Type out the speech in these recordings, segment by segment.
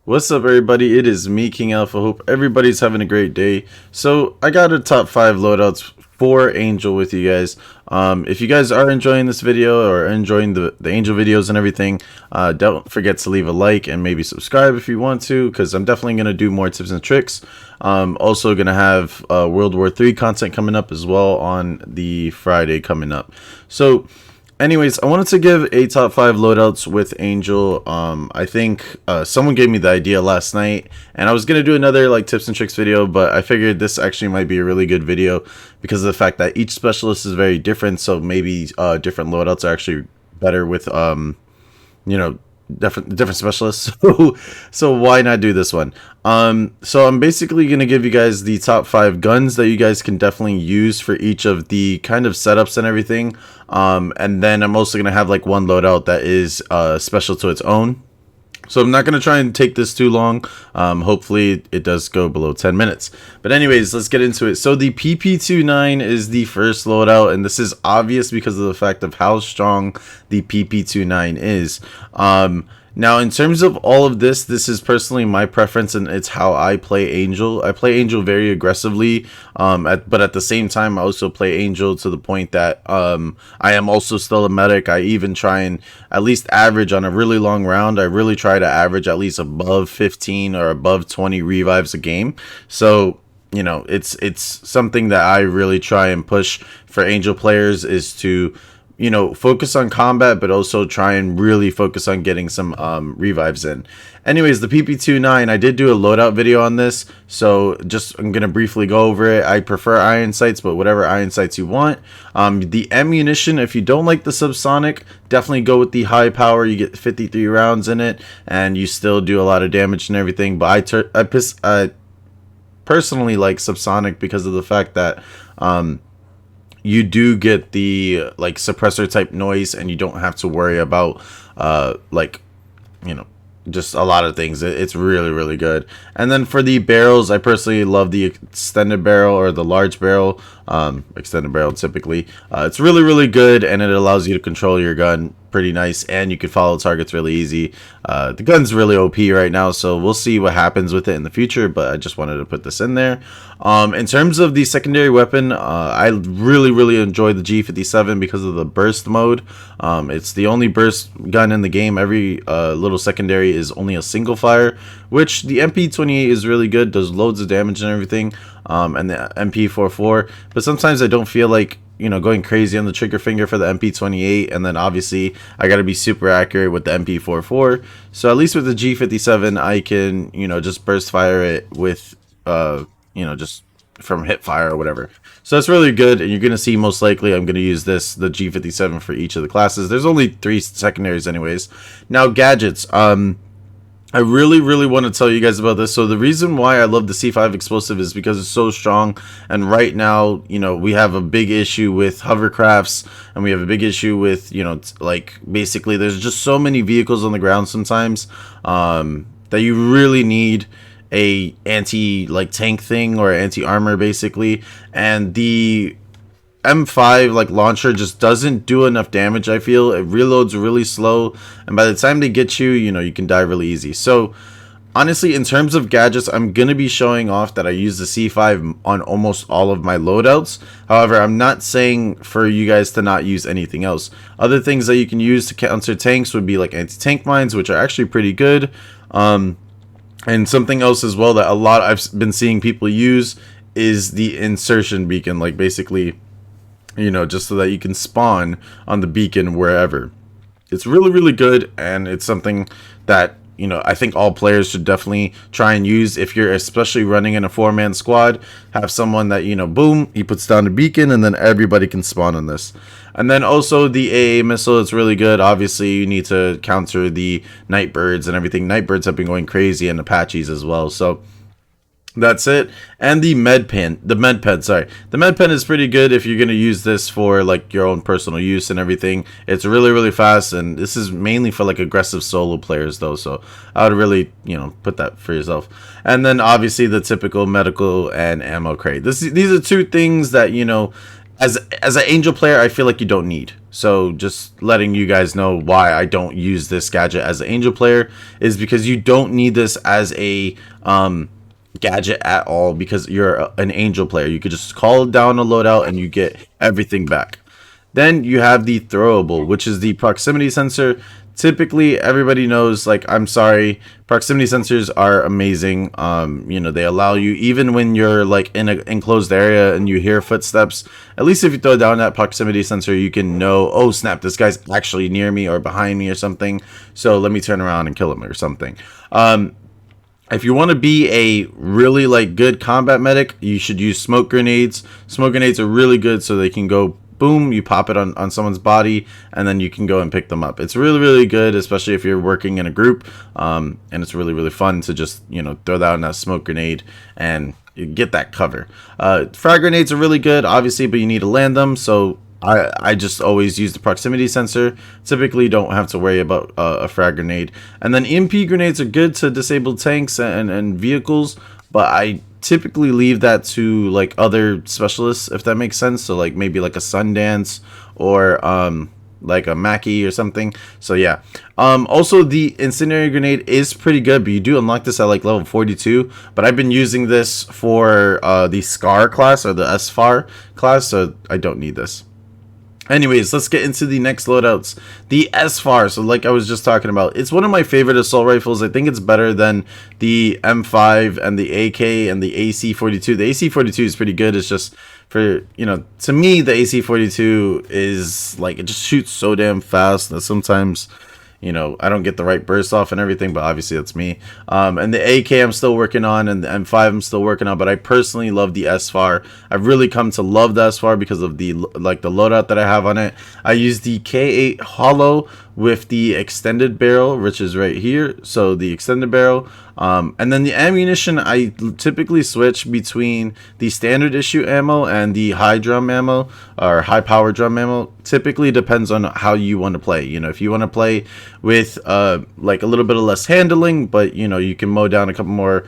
What's up, everybody? It is me, KiNGAlpha. Hope everybody's having a great day. So, I got a top 5 loadouts for Angel with you guys. If you guys are enjoying this video or enjoying the Angel videos and everything, don't forget to leave a like and maybe subscribe if you want to, because I'm definitely going to do more tips and tricks. Also going to have World War III content coming up as well on the Friday coming up. So, anyways, I wanted to give a top 5 loadouts with Angel. I think someone gave me the idea last night, and I was gonna do another like tips and tricks video, but I figured this actually might be a really good video because of the fact that each specialist is very different. So maybe different loadouts are actually better with you know, different specialists. So why not do this one? So I'm basically gonna give you guys the top 5 guns that you guys can definitely use for each of the kind of setups and everything. And then I'm also gonna have like one loadout that is special to its own. So I'm not going to try and take this too long. Hopefully it does go below 10 minutes. But anyways, let's get into it. So the PP29 is the first loadout, and this is obvious because of the fact of how strong the PP29 is. Now, in terms of all of this, this is personally my preference, and it's how I play Angel. I play Angel very aggressively, but at the same time, I also play Angel to the point that I am also still a medic. I even try and at least average on a really long round. I really try to average at least above 15 or above 20 revives a game. So, you know, it's something that I really try and push for Angel players is to, you know, focus on combat, but also try and really focus on getting some revives in. Anyways, the PP29, I did do a loadout video on this, so just I'm gonna briefly go over it. I prefer iron sights, but whatever iron sights you want. The ammunition, if you don't like the subsonic, definitely go with the high power. You get 53 rounds in it, and you still do a lot of damage and everything. But I personally like subsonic because of the fact that you do get the like suppressor type noise, and you don't have to worry about like, you know, just a lot of things. It's really good. And then for the barrels, I personally love the extended barrel or the large barrel, extended barrel typically. It's really good, and it allows you to control your gun pretty nice, and you can follow targets really easy. The gun's really OP right now, so we'll see what happens with it in the future, but I just wanted to put this in there. In terms of the secondary weapon, I really enjoy the G57 because of the burst mode. It's the only burst gun in the game. Every little secondary is only a single fire, which the MP28 is really good, does loads of damage and everything, and the MP44, but sometimes I don't feel like, you know, going crazy on the trigger finger for the MP28, and then obviously I got to be super accurate with the MP44. So at least with the G57, I can, you know, just burst fire it with, you know, just from hip fire or whatever. So that's really good, and you're gonna see most likely I'm gonna use the G57 for each of the classes. There's only 3 secondaries anyways. Now gadgets. I really want to tell you guys about this. So the reason why I love the C5 explosive is because it's so strong, and right now, you know, we have a big issue with hovercrafts, and we have a big issue with, you know, like basically there's just so many vehicles on the ground sometimes that you really need a anti like tank thing or anti armor basically, and the M5 like launcher just doesn't do enough damage. I feel it reloads really slow, and by the time they get you, you know, you can die really easy. So honestly, in terms of gadgets, I'm gonna be showing off that I use the C5 on almost all of my loadouts. However, I'm not saying for you guys to not use anything else. Other things that you can use to counter tanks would be like anti-tank mines, which are actually pretty good. And something else as well that a lot I've been seeing people use is the insertion beacon, like basically, you know, just so that you can spawn on the beacon wherever. It's really good, and it's something that, you know, I think all players should definitely try and use. If you're especially running in a 4-man squad, have someone that, you know, boom, he puts down the beacon, and then everybody can spawn on this. And then also the AA missile, it's really good. Obviously, you need to counter the Nightbirds and everything. Nightbirds have been going crazy, and Apaches as well. So that's it. And the med pen is pretty good if you're going to use this for like your own personal use and everything. It's really fast, and this is mainly for like aggressive solo players though, so I would really, you know, put that for yourself. And then obviously the typical medical and ammo crate. These are 2 things that, you know, as an Angel player, I feel like you don't need. So just letting you guys know why I don't use this gadget as an Angel player is because you don't need this as a gadget at all, because you're an Angel player. You could just call down a loadout and you get everything back. Then you have the throwable, which is the proximity sensor. Typically, everybody knows, like, I'm sorry, proximity sensors are amazing. You know, they allow you, even when you're like in an enclosed area and you hear footsteps, at least if you throw down that proximity sensor, you can know, oh snap, this guy's actually near me or behind me or something, so let me turn around and kill him or something. If you want to be a really like good combat medic, you should use smoke grenades. Smoke grenades are really good, so they can go boom, you pop it on someone's body, and then you can go and pick them up. It's really, really good, especially if you're working in a group, and it's really, really fun to just, you know, throw down that smoke grenade and you get that cover. Frag grenades are really good, obviously, but you need to land them, so I just always use the proximity sensor. Typically don't have to worry about a frag grenade. And then EMP grenades are good to disable tanks and vehicles, but I typically leave that to like other specialists, if that makes sense. So like maybe like a Sundance or like a Mackie or something. So yeah. Also the incendiary grenade is pretty good, but you do unlock this at like level 42. But I've been using this for the SCAR class or the SFAR class, so I don't need this. Anyways, let's get into the next loadouts. The SFAR, so like I was just talking about, it's one of my favorite assault rifles. I think it's better than the M5 and the AK and the AC-42. The AC-42 is pretty good. It's just for, you know, to me, the AC-42 is like, it just shoots so damn fast that sometimes, you know, I don't get the right burst off and everything, but obviously that's me. And the AK I'm still working on, and the M5 I'm still working on, but I personally love the SFAR. I've really come to love the SFAR because of the like the loadout that I have on it. I use the K8 hollow with the extended barrel, which is right here. So the extended barrel, and then the ammunition, I typically switch between the standard issue ammo and the high drum ammo or high power drum ammo. Typically depends on how you want to play. You know, if you want to play with like a little bit of less handling, but you know, you can mow down a couple more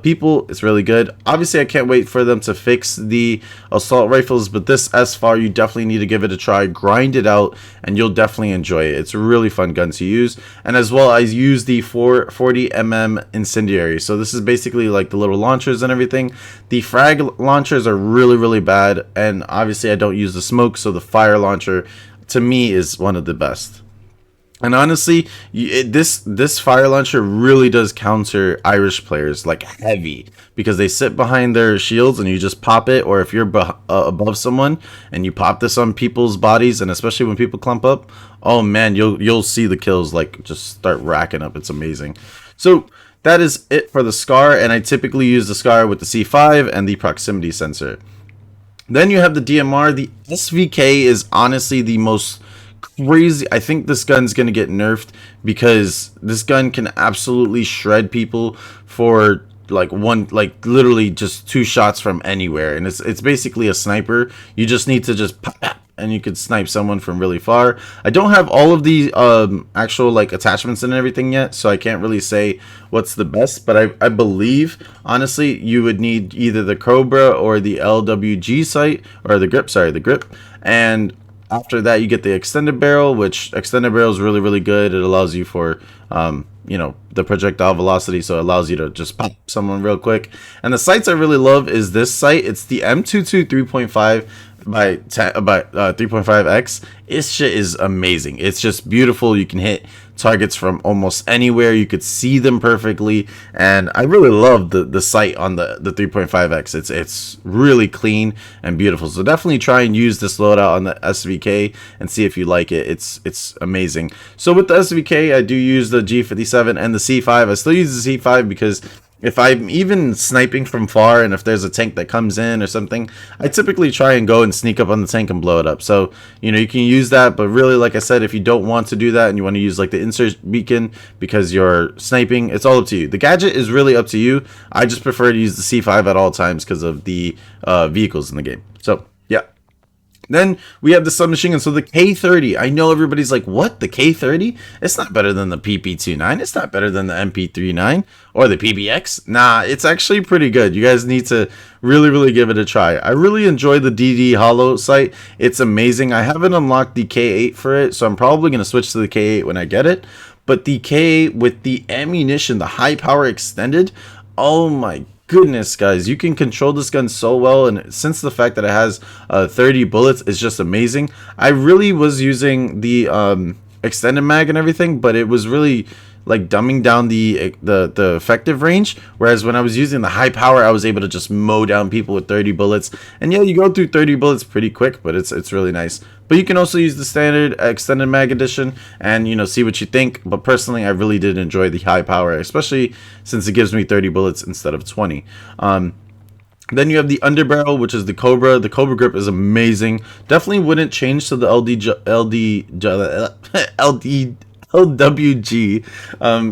people, it's really good. Obviously I can't wait for them to fix the assault rifles, but this SFAR, you definitely need to give it a try, grind it out, and you'll definitely enjoy it. It's a really fun gun to use. And as well, I use the 440mm incendiary. So this is basically like the little launchers and everything. The frag launchers are really, really bad, and obviously I don't use the smoke, so the fire launcher to me is one of the best. And honestly, this fire launcher really does counter Irish players like heavy, because they sit behind their shields and you just pop it, or if you're above someone and you pop this on people's bodies, and especially when people clump up, oh man, you'll see the kills like just start racking up. It's amazing. So that is it for the SCAR, and I typically use the SCAR with the C5 and the proximity sensor. Then you have the DMR. The SVK is honestly the most crazy. I think this gun's gonna get nerfed, because this gun can absolutely shred people for like literally just 2 shots from anywhere, and it's basically a sniper. You just need to just pop, pop, and you could snipe someone from really far. I don't have all of the actual like attachments and everything yet, so I can't really say what's the best, but I believe honestly you would need either the Cobra or the LWG sight, or the grip, sorry, the grip. And after that you get the extended barrel, which extended barrel is really, really good. It allows you for you know, the projectile velocity, so it allows you to just pop someone real quick. And the sights I really love is this sight. It's the M22 3.5 by 3.5x. This shit is amazing. It's just beautiful. You can hit targets from almost anywhere. You could see them perfectly, and I really love the sight on the 3.5x. It's really clean and beautiful. So definitely try and use this loadout on the SVK and see if you like it. It's amazing. So with the SVK, I do use the G57 and the C5. I still use the C5 because if I'm even sniping from far, and if there's a tank that comes in or something, I typically try and go and sneak up on the tank and blow it up. So, you know, you can use that, but really, like I said, if you don't want to do that and you want to use like the insert beacon because you're sniping, it's all up to you. The gadget is really up to you. I just prefer to use the C5 at all times because of the vehicles in the game. So, yeah. Then we have the submachine gun. So the K30, I know everybody's like, what? The K30? It's not better than the PP29. It's not better than the MP39 or the PBX. Nah, it's actually pretty good. You guys need to really, really give it a try. I really enjoy the DD Holo sight. It's amazing. I haven't unlocked the K8 for it, so I'm probably going to switch to the K8 when I get it. But the K8 with the ammunition, the high power extended, oh my goodness, guys, you can control this gun so well, and since the fact that it has 30 bullets is just amazing. I really was using the extended mag and everything, but it was really like dumbing down the effective range, whereas when I was using the high power, I was able to just mow down people with 30 bullets. And yeah, you go through 30 bullets pretty quick, but it's really nice. But you can also use the standard extended mag edition and, you know, see what you think. But personally, I really did enjoy the high power, especially since it gives me 30 bullets instead of 20. Then you have the underbarrel, which is the Cobra. The Cobra grip is amazing. Definitely wouldn't change to the LWG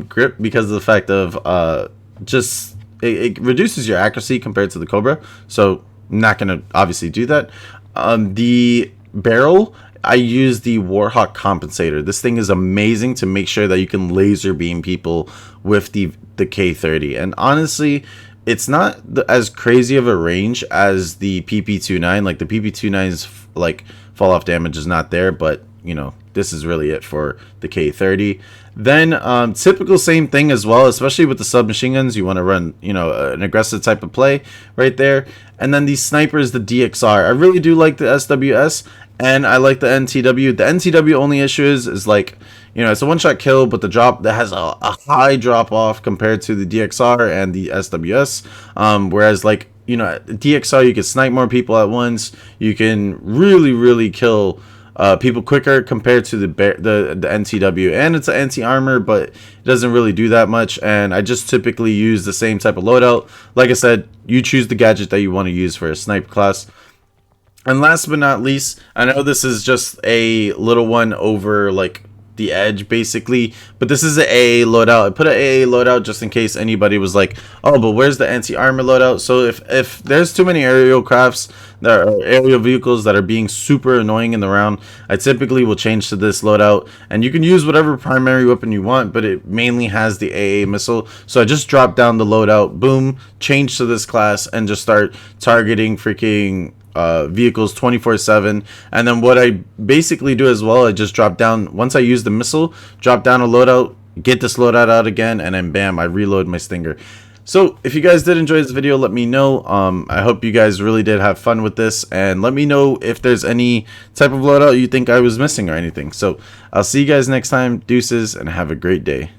grip because of the fact of just it reduces your accuracy compared to the Cobra. So not gonna obviously do that. The barrel, I use the Warhawk compensator. This thing is amazing to make sure that you can laser beam people with the K30. And honestly, it's not as crazy of a range as the PP29. Like the PP29's like fall off damage is not there, but you know, this is really it for the K30. Then typical same thing as well, especially with the submachine guns. You want to run, you know, an aggressive type of play right there. And then the snipers, the DXR. I really do like the SWS, and I like the NTW. The NTW only issue is like, you know, it's a one-shot kill, but the drop that has a high drop off compared to the DXR and the SWS. Whereas like, you know, DXR, you can snipe more people at once. You can really kill people quicker compared to the NTW, and it's an anti-armor, but it doesn't really do that much. And I just typically use the same type of loadout. Like I said, you choose the gadget that you want to use for a snipe class. And last but not least, I know this is just a little one over like the edge basically, but this is an AA loadout. I put an AA loadout just in case anybody was like, oh, but where's the anti-armor loadout? So if there's too many aerial crafts, there are aerial vehicles that are being super annoying in the round, I typically will change to this loadout. And you can use whatever primary weapon you want, but it mainly has the AA missile. So I just drop down the loadout, boom, change to this class, and just start targeting freaking vehicles 24/7. And then what I basically do as well, I just drop down, once I use the missile, drop down a loadout, get this loadout out again, and then bam, I reload my stinger. So if you guys did enjoy this video, let me know. I hope you guys really did have fun with this, and let me know if there's any type of loadout you think I was missing or anything. So I'll see you guys next time. Deuces, and have a great day.